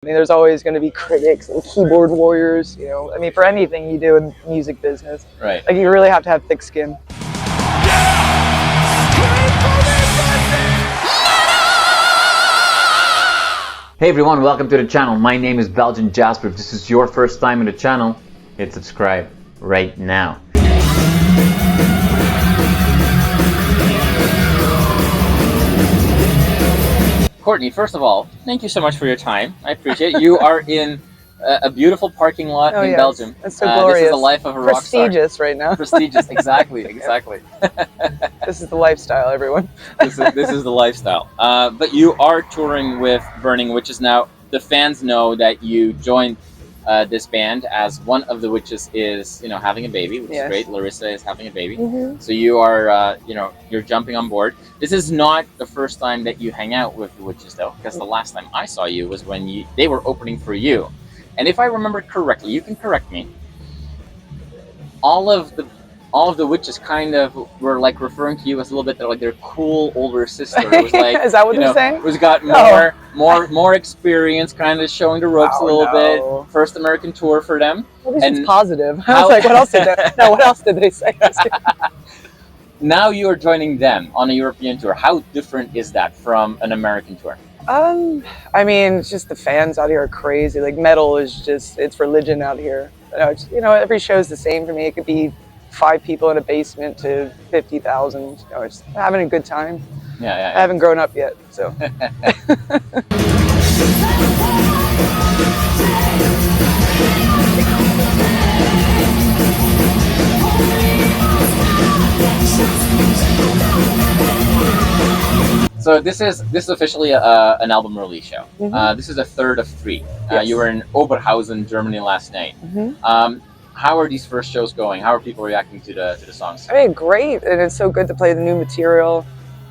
I mean, there's always going to be critics and keyboard warriors, you know. I mean, for anything you do in music business, right? Like, you really have to have thick skin. Hey everyone, welcome to the channel. My name is Belgian Jasper. If this is your first time in the channel, hit subscribe right now. Courtney, first of all, thank you so much for your time. I appreciate it. You are in a beautiful parking lot in Belgium. It's so glorious. This is the life of a rock star. Prestigious right now. Prestigious, exactly. This is the lifestyle, everyone. This is the lifestyle. But you are touring with Burning Witches now. The fans know that you joined this band as one of the witches is, having a baby, which is great. Larissa is having a baby. So you are, you're jumping on board. This is not the first time that you hang out with the witches, though, because the last time I saw you was when they were opening for you. And if I remember correctly, you can correct me. All of the witches kind of were like referring to you as a little bit like their cool older sister. It was like, is that what they're saying? Who's got more experience, kind of showing the ropes a little bit. First American tour for them. At least it's positive. I was like, what else did they? No, what else did they say? Now you are joining them on a European tour. How different is that from an American tour? I mean, it's just the fans out here are crazy. Like, metal is just, it's religion out here. Every show's the same for me. It could be 5 people in a basement to 50,000. It's having a good time. Yeah. I haven't grown up yet, so. So this is officially an album release show. This is a third of 3. Yes. You were in Oberhausen, Germany last night. How are these first shows going? How are people reacting to the songs? I mean, great, and it's so good to play the new material.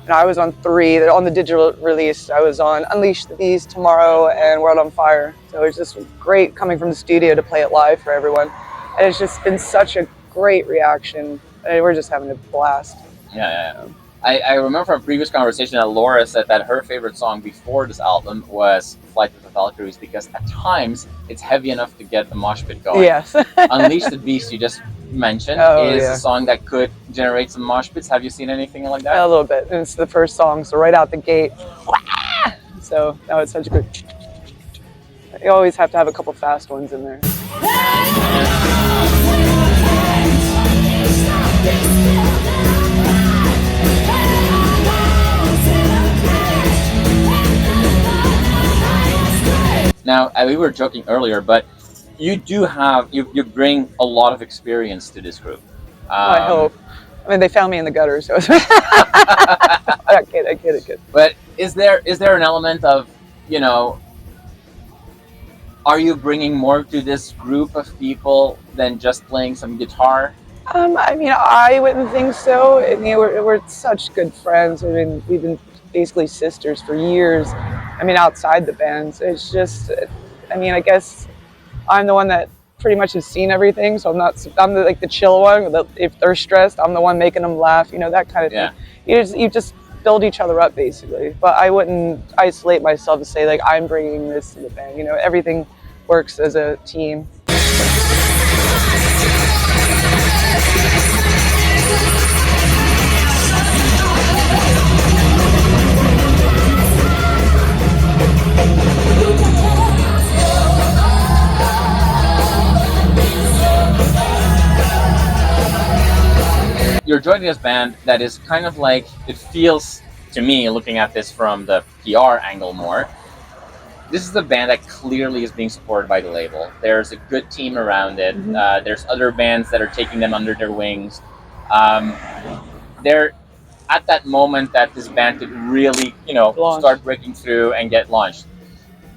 And I was on 3 on the digital release. I was on Unleash the Beast, Tomorrow, and World on Fire. So it's just great coming from the studio to play it live for everyone. And it's just been such a great reaction. And we're just having a blast. Yeah. I remember from a previous conversation that Laura said that her favorite song before this album was Flight with the Valkyries, because at times it's heavy enough to get the mosh pit going. Yes. Unleash the Beast, you just mentioned, is a song that could generate some mosh pits. Have you seen anything like that? A little bit. And it's the first song, so right out the gate. So that was such a good. You always have to have a couple fast ones in there. Now, we were joking earlier, but you bring a lot of experience to this group. I hope. I mean, they found me in the gutter, so I kid. But is there an element of, are you bringing more to this group of people than just playing some guitar? I mean, I wouldn't think so. I mean, we're such good friends. I mean, we've been basically sisters for years. I mean, outside the bands, it's just, I mean, I guess I'm the one that pretty much has seen everything, so I'm the chill one. If they're stressed, I'm the one making them laugh, that kind of thing. You just build each other up, basically. But I wouldn't isolate myself to say, like, I'm bringing this to the band. Everything works as a team. You're joining this band that is kind of like, it feels to me, looking at this from the PR angle more, this is the band that clearly is being supported by the label. There's a good team around it. There's other bands that are taking them under their wings. They're at that moment that this band could really, start breaking through and get launched.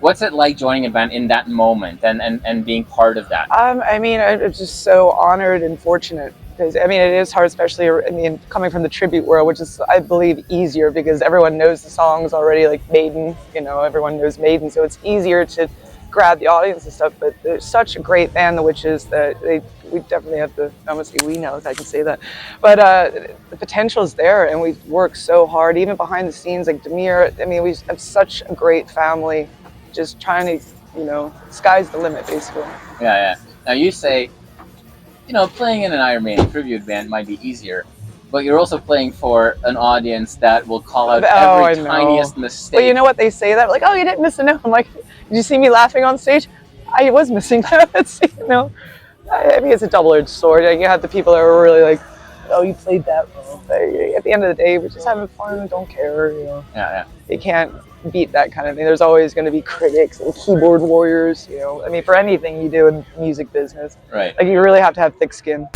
What's it like joining a band in that moment and being part of that? I mean, I'm just so honored and fortunate. Because, I mean, it is hard, especially, coming from the tribute world, which is, I believe, easier because everyone knows the songs already, like Maiden, everyone knows Maiden, so it's easier to grab the audience and stuff. But there's such a great band, the Witches, that we definitely have to, honestly, we know if I can say that. But the potential is there, and we work so hard, even behind the scenes, like Demir. I mean, we have such a great family, just trying to you know, sky's the limit, basically. Yeah. Now you say, you know, playing in an Iron Maiden tribute band might be easier, but you're also playing for an audience that will call out every tiniest mistake. Well, you know what they say that, like, oh, you didn't miss a note. I'm like, did you see me laughing on stage? I was missing notes, you know. I mean, it's a double-edged sword. You have the people that are really like, oh, you played that well. But at the end of the day, we're just having fun and don't care, you know. Yeah. You can't beat that kind of thing. There's always going to be critics and keyboard warriors, you know. I mean, for anything you do in the music business, right? Like, you really have to have thick skin.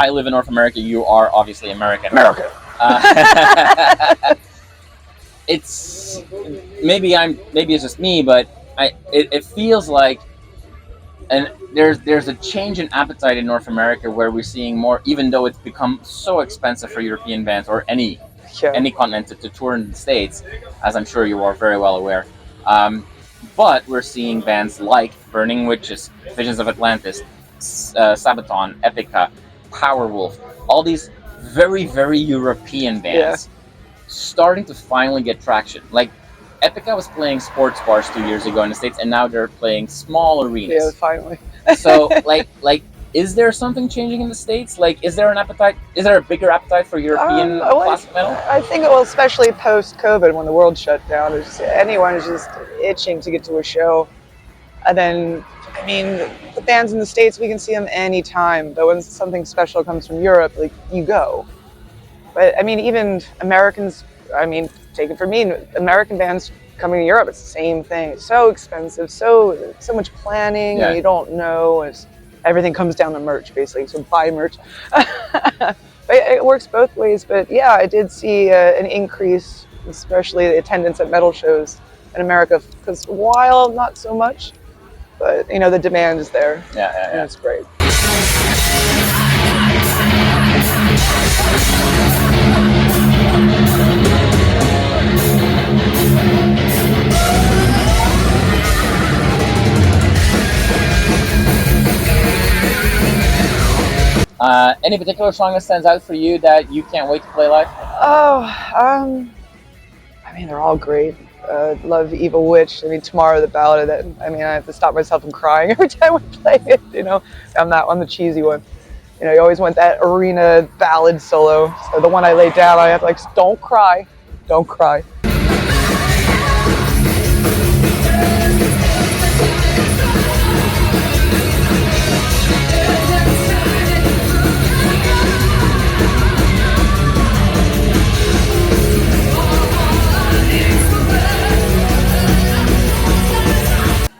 I live in North America. You are obviously American. America. It's maybe it's just me, but it feels like, and there's a change in appetite in North America where we're seeing more, even though it's become so expensive for European bands or any continent to tour in the States, as I'm sure you are very well aware. But we're seeing bands like Burning Witches, Visions of Atlantis, Sabaton, Epica, Powerwolf, all these very, very European bands starting to finally get traction. Like, Epica was playing sports bars 2 years ago in the States, and now they're playing small arenas. Yeah, finally. So, like, is there something changing in the States? Like, is there an appetite? Is there a bigger appetite for European classic metal? I think, well, especially post-COVID, when the world shut down, anyone is just itching to get to a show. And then, I mean, the bands in the States, we can see them anytime. But when something special comes from Europe, like, you go. But, I mean, even Americans, I mean, take it from me, American bands coming to Europe, it's the same thing. It's so expensive, so much planning, and you don't know. Everything comes down to merch, basically, so buy merch. But it works both ways, but yeah, I did see an increase, especially the attendance at metal shows in America, because while not so much, but, you know, the demand is there. Yeah. And it's great. Any particular song that stands out for you that you can't wait to play live? Oh, I mean, they're all great. Love Evil Witch. I mean, Tomorrow, the ballad of that. I mean, I have to stop myself from crying every time we play it, you know. I'm the cheesy one. You know, you always want that arena ballad solo. So the one I laid down, I have like, don't cry, don't cry.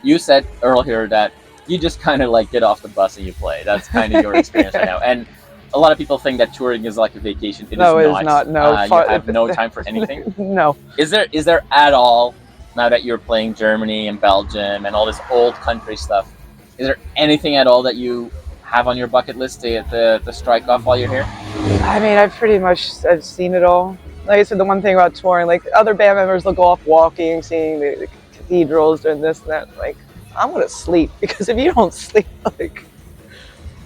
You said earlier that you just kind of like get off the bus and you play. That's kind of your experience right now. And a lot of people think that touring is like a vacation. It is not. No, you have no time for anything. No. Is there at all, now that you're playing Germany and Belgium and all this old country stuff, is there anything at all that you have on your bucket list to strike off while you're here? I mean, I've seen it all. Like I said, the one thing about touring, like other band members, they'll go off walking, seeing the cathedrals, doing this and that. Like, I'm gonna sleep, because if you don't sleep, like.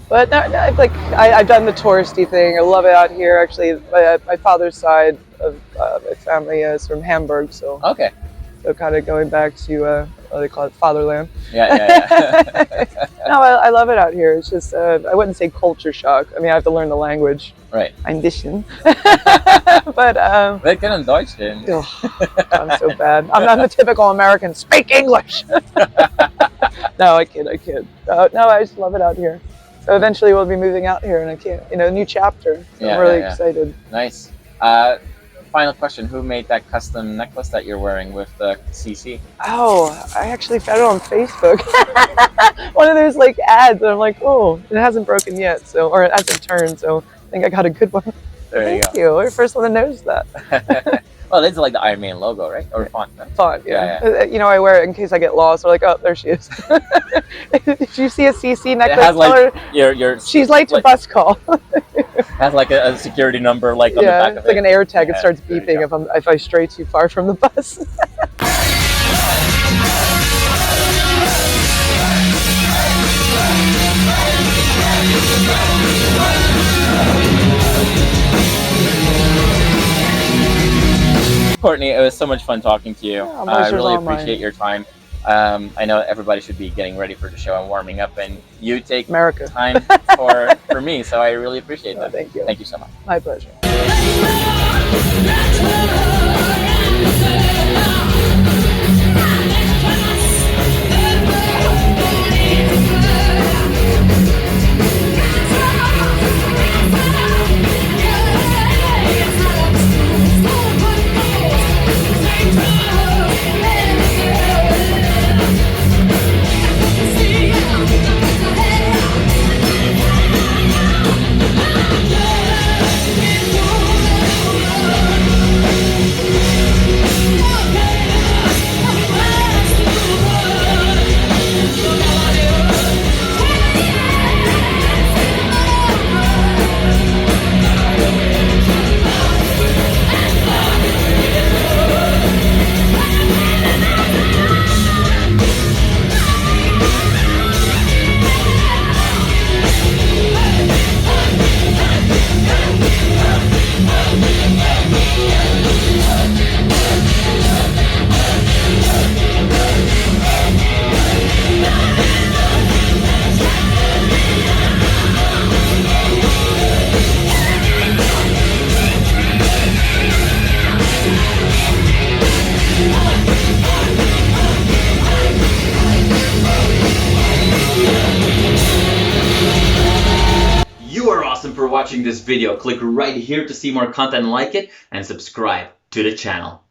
But no, I've done the touristy thing. I love it out here. Actually, my father's side of my family is from Hamburg, so okay. So kind of going back to what they call it, fatherland. Yeah. No, I love it out here. It's just I wouldn't say culture shock. I mean, I have to learn the language. Right. Ein bisschen. But wir können Deutsch reden. I'm so bad. I'm the typical American. Speak English. No, I kid. No, I just love it out here. So eventually we'll be moving out here, and a new chapter. So I'm really excited. Nice. Final question: who made that custom necklace that you're wearing with the CC? Oh, I actually found it on Facebook. One of those like ads, and I'm like, oh, it hasn't broken yet, or it hasn't turned, so I think I got a good one. There you go. Thank you. You're the first one that knows that. Well, it's like the Iron Maiden logo, right? Or font. Font, yeah. You know, I wear it in case I get lost. Or like, oh, there she is. If you see a CC necklace, it has like your she's late to bus call. Has like a security number like on the back of it's like an air tag. It starts there you beeping if I stray too far from the bus. Courtney, it was so much fun talking to you. Yeah, I really all mine. appreciate your time. I know everybody should be getting ready for the show and warming up, and you take America. time for me, so I really appreciate that. Thank you. Thank you so much. My pleasure. For watching this video. Click right here to see more content like it and subscribe to the channel.